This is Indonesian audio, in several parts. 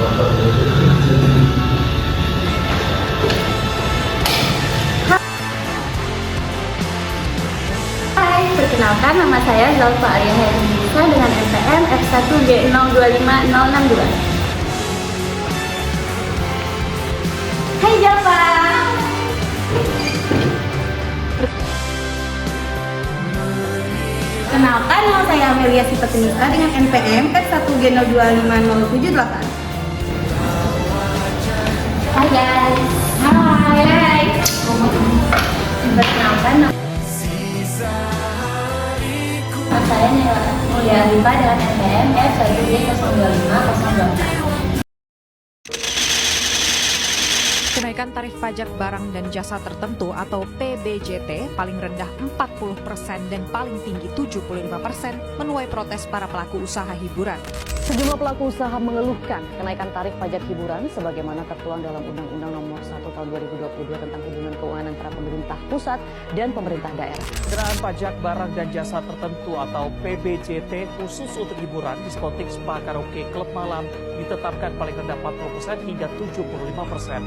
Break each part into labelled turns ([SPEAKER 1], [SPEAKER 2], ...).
[SPEAKER 1] Hai, perkenalkan nama saya Zalfa Arya Herindisa dengan NPM F1G025062. Hai Java. Kenalkan, nama saya Amelia Sipatinisa dengan NPM F1G025078. Hai guys. Hai. Perkenalkan, nama saya Mulia Alifa dengan NPM F1G02504.
[SPEAKER 2] Kenaikan tarif pajak barang dan jasa tertentu atau PBJT paling rendah 40% dan paling tinggi 75% menuai protes para pelaku usaha hiburan.
[SPEAKER 3] Sejumlah pelaku usaha mengeluhkan kenaikan tarif pajak hiburan sebagaimana tertuang dalam Undang-Undang Nomor 1 Tahun 2022 tentang hubungan keuangan antara pemerintah pusat dan pemerintah daerah.
[SPEAKER 4] Pengenaan pajak barang dan jasa tertentu atau PBJT khusus untuk hiburan, diskotik, spa, karaoke, klub malam ditetapkan paling rendah 40% hingga 75%.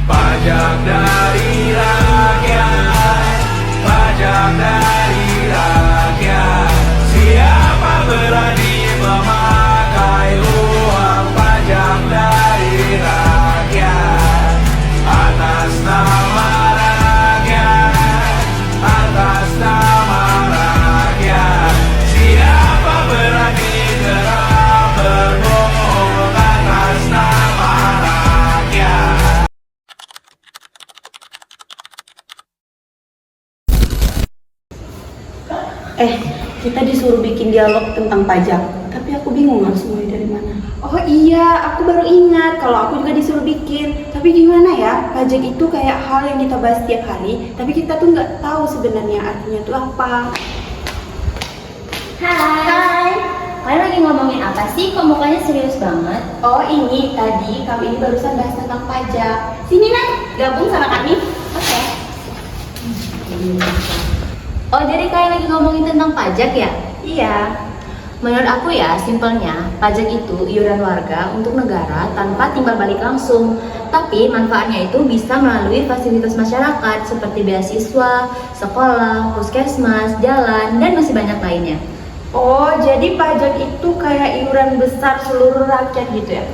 [SPEAKER 5] Pajak dari rakyat, pajak dari rakyat. Siapa berani memakai uang pajak dari rakyat? Atas nama rakyat, atas nama rakyat. Siapa berani gerak berbohong atas nama rakyat?
[SPEAKER 6] Kita disuruh bikin dialog tentang pajak, tapi aku bingung harus mulai dari mana.
[SPEAKER 1] Oh iya, aku baru ingat kalau aku juga disuruh bikin. Tapi gimana ya, pajak itu kayak hal yang kita bahas tiap hari, tapi kita tuh nggak tahu sebenarnya artinya itu apa.
[SPEAKER 7] Hai. Kalian lagi ngomongin apa sih? Kok mukanya serius banget?
[SPEAKER 1] Oh ini tadi kami ini barusan bahas tentang pajak. Sini Nay, gabung sama kami.
[SPEAKER 7] Oke. Oh, jadi kalian lagi ngomongin tentang pajak ya?
[SPEAKER 1] Iya.
[SPEAKER 7] Menurut aku ya, simpelnya pajak itu iuran warga untuk negara tanpa timbal balik langsung. Tapi manfaatnya itu bisa melalui fasilitas masyarakat seperti beasiswa, sekolah, puskesmas, jalan, dan masih banyak lainnya.
[SPEAKER 1] Oh, jadi pajak itu kayak iuran besar seluruh rakyat gitu ya?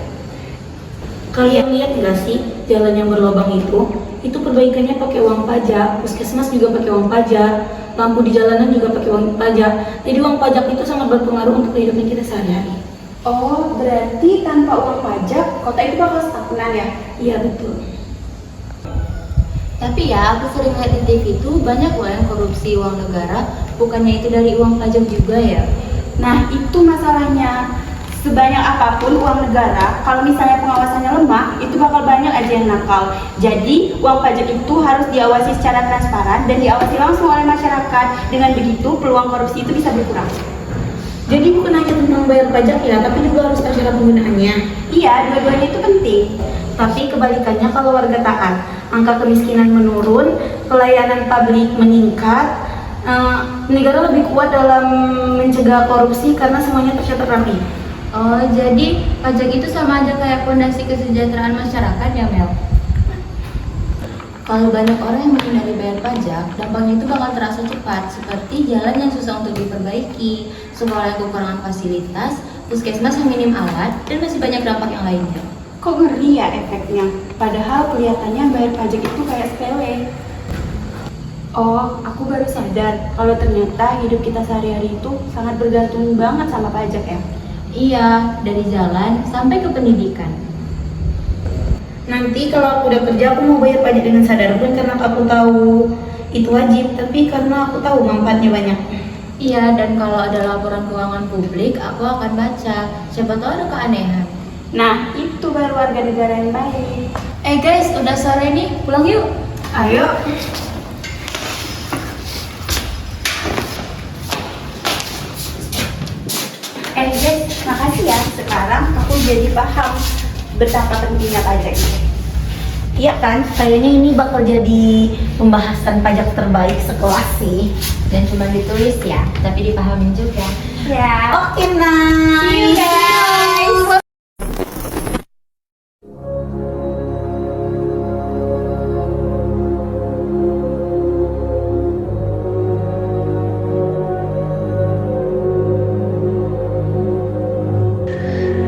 [SPEAKER 6] Kalian lihat nggak sih jalan yang berlubang itu? Itu perbaikannya pakai uang pajak, puskesmas juga pakai uang pajak, lampu di jalanan juga pakai uang pajak. Jadi uang pajak itu sangat berpengaruh untuk kehidupan kita sehari-hari.
[SPEAKER 1] Oh, berarti tanpa uang pajak, kota itu bakal stagnan ya?
[SPEAKER 6] Iya betul.
[SPEAKER 7] Tapi ya, aku sering lihat di TV itu banyak loh yang korupsi uang negara, bukannya itu dari uang pajak juga ya?
[SPEAKER 1] Nah, itu masalahnya. Sebanyak apapun uang negara, kalau misalnya pengawasannya lemah, itu bakal banyak aja yang nakal. Jadi, uang pajak itu harus diawasi secara transparan dan diawasi langsung oleh masyarakat. Dengan begitu, peluang korupsi itu bisa berkurang.
[SPEAKER 6] Jadi bukan hanya tentang bayar pajak ya, tapi juga harus tahu cara penggunaannya.
[SPEAKER 1] Iya, dua-duanya itu penting.
[SPEAKER 6] Tapi kebalikannya kalau warga taat, angka kemiskinan menurun, pelayanan publik meningkat, negara lebih kuat dalam mencegah korupsi karena semuanya tercatat rapi.
[SPEAKER 7] Oh, jadi pajak itu sama aja kayak fondasi kesejahteraan masyarakat ya, Mel? Kalau banyak orang yang menghindari bayar pajak, dampaknya itu bakal terasa cepat, seperti jalan yang susah untuk diperbaiki, sekolah yang kekurangan fasilitas, puskesmas yang minim alat, dan masih banyak dampak yang lainnya.
[SPEAKER 1] Kok ngeri ya efeknya? Padahal kelihatannya bayar pajak itu kayak sepele. Oh, aku baru sadar kalau ternyata hidup kita sehari-hari itu sangat bergantung banget sama pajak ya.
[SPEAKER 7] Iya, dari jalan sampai ke pendidikan.
[SPEAKER 6] Nanti kalau aku udah kerja, aku mau bayar pajak dengan sadar, bukan karena aku tahu itu wajib, tapi karena aku tahu manfaatnya banyak.
[SPEAKER 7] Iya, dan kalau ada laporan keuangan publik, aku akan baca. Siapa tahu ada keanehan.
[SPEAKER 1] Nah, itu baru warga negara yang baik.
[SPEAKER 7] Guys, udah sore nih, pulang yuk.
[SPEAKER 1] Ayo. Guys, makasih ya. Sekarang aku jadi paham betapa pentingnya pajak itu.
[SPEAKER 6] Iya kan, kayaknya ini bakal jadi pembahasan pajak terbaik sekelas sih.
[SPEAKER 7] Dan cuma ditulis ya, tapi dipahamin juga.
[SPEAKER 1] Ya.
[SPEAKER 6] Oke, nice.
[SPEAKER 1] See you guys.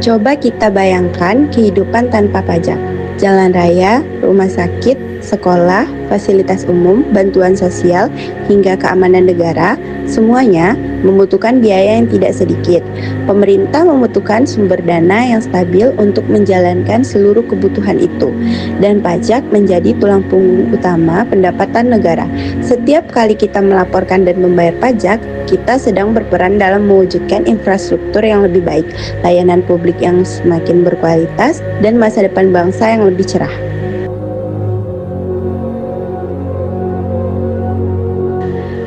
[SPEAKER 8] Coba kita bayangkan kehidupan tanpa pajak. Jalan raya, rumah sakit, sekolah, fasilitas umum, bantuan sosial, hingga keamanan negara, semuanya membutuhkan biaya yang tidak sedikit. Pemerintah membutuhkan sumber dana yang stabil untuk menjalankan seluruh kebutuhan itu, dan pajak menjadi tulang punggung utama pendapatan negara. Setiap kali kita melaporkan dan membayar pajak, kita sedang berperan dalam mewujudkan infrastruktur yang lebih baik, layanan publik yang semakin berkualitas, dan masa depan bangsa yang lebih cerah.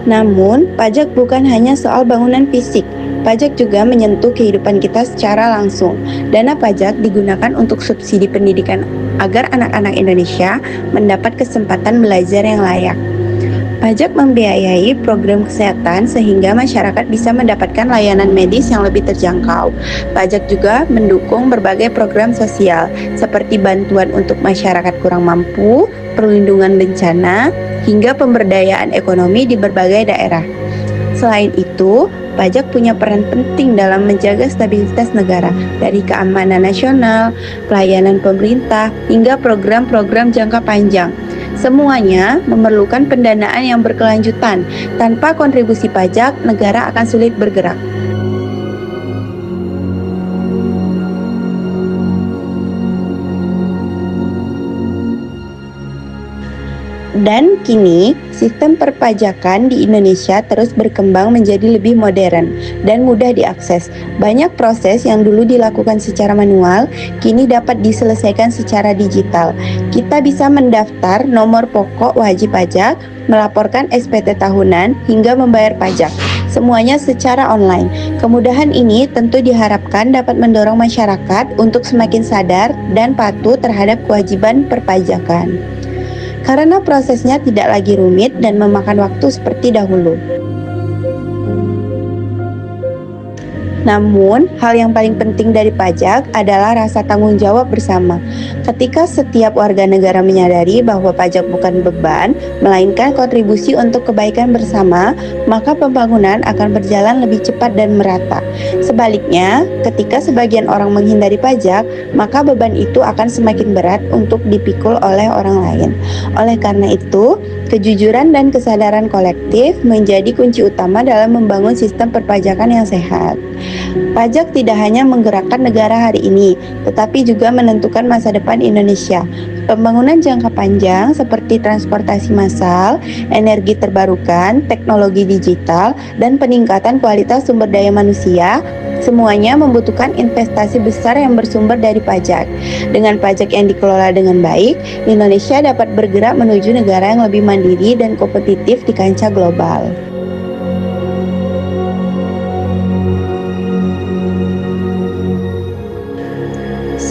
[SPEAKER 8] Namun, pajak bukan hanya soal bangunan fisik. Pajak juga menyentuh kehidupan kita secara langsung. Dana pajak digunakan untuk subsidi pendidikan agar anak-anak Indonesia mendapat kesempatan belajar yang layak. Pajak membiayai program kesehatan sehingga masyarakat bisa mendapatkan layanan medis yang lebih terjangkau. Pajak juga mendukung berbagai program sosial seperti bantuan untuk masyarakat kurang mampu, perlindungan bencana, hingga pemberdayaan ekonomi di berbagai daerah. Selain itu, pajak punya peran penting dalam menjaga stabilitas negara, dari keamanan nasional, pelayanan pemerintah, hingga program-program jangka panjang. Semuanya memerlukan pendanaan yang berkelanjutan. Tanpa kontribusi pajak, negara akan sulit bergerak. Dan kini, sistem perpajakan di Indonesia terus berkembang menjadi lebih modern dan mudah diakses. Banyak proses yang dulu dilakukan secara manual, kini dapat diselesaikan secara digital. Kita bisa mendaftar nomor pokok wajib pajak, melaporkan SPT tahunan, hingga membayar pajak. Semuanya secara online. Kemudahan ini tentu diharapkan dapat mendorong masyarakat untuk semakin sadar dan patuh terhadap kewajiban perpajakan. Karena prosesnya tidak lagi rumit dan memakan waktu seperti dahulu. Namun, hal yang paling penting dari pajak adalah rasa tanggung jawab bersama. Ketika setiap warga negara menyadari bahwa pajak bukan beban, melainkan kontribusi untuk kebaikan bersama, maka pembangunan akan berjalan lebih cepat dan merata. Sebaliknya, ketika sebagian orang menghindari pajak, maka beban itu akan semakin berat untuk dipikul oleh orang lain. Oleh karena itu, kejujuran dan kesadaran kolektif menjadi kunci utama dalam membangun sistem perpajakan yang sehat. Pajak tidak hanya menggerakkan negara hari ini, tetapi juga menentukan masa depan Indonesia. Pembangunan jangka panjang seperti transportasi massal, energi terbarukan, teknologi digital, dan peningkatan kualitas sumber daya manusia, semuanya membutuhkan investasi besar yang bersumber dari pajak. Dengan pajak yang dikelola dengan baik, Indonesia dapat bergerak menuju negara yang lebih mandiri dan kompetitif di kancah global.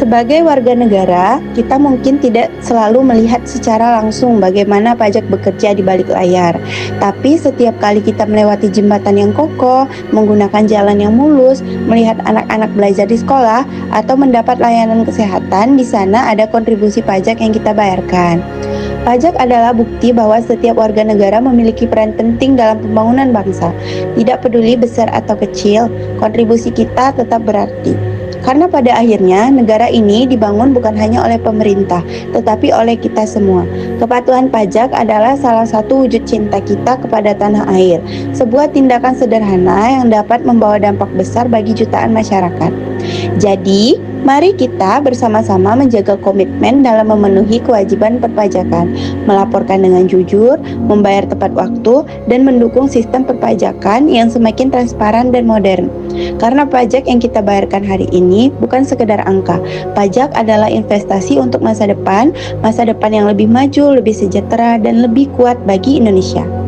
[SPEAKER 8] Sebagai warga negara, kita mungkin tidak selalu melihat secara langsung bagaimana pajak bekerja di balik layar. Tapi setiap kali kita melewati jembatan yang kokoh, menggunakan jalan yang mulus, melihat anak-anak belajar di sekolah, atau mendapat layanan kesehatan, di sana ada kontribusi pajak yang kita bayarkan. Pajak adalah bukti bahwa setiap warga negara memiliki peran penting dalam pembangunan bangsa. Tidak peduli besar atau kecil, kontribusi kita tetap berarti. Karena pada akhirnya negara ini dibangun bukan hanya oleh pemerintah, tetapi oleh kita semua. Kepatuhan pajak adalah salah satu wujud cinta kita kepada tanah air. Sebuah tindakan sederhana yang dapat membawa dampak besar bagi jutaan masyarakat. Jadi, mari kita bersama-sama menjaga komitmen dalam memenuhi kewajiban perpajakan, melaporkan dengan jujur, membayar tepat waktu, dan mendukung sistem perpajakan yang semakin transparan dan modern. Karena pajak yang kita bayarkan hari ini bukan sekedar angka. Pajak adalah investasi untuk masa depan yang lebih maju, lebih sejahtera, dan lebih kuat bagi Indonesia.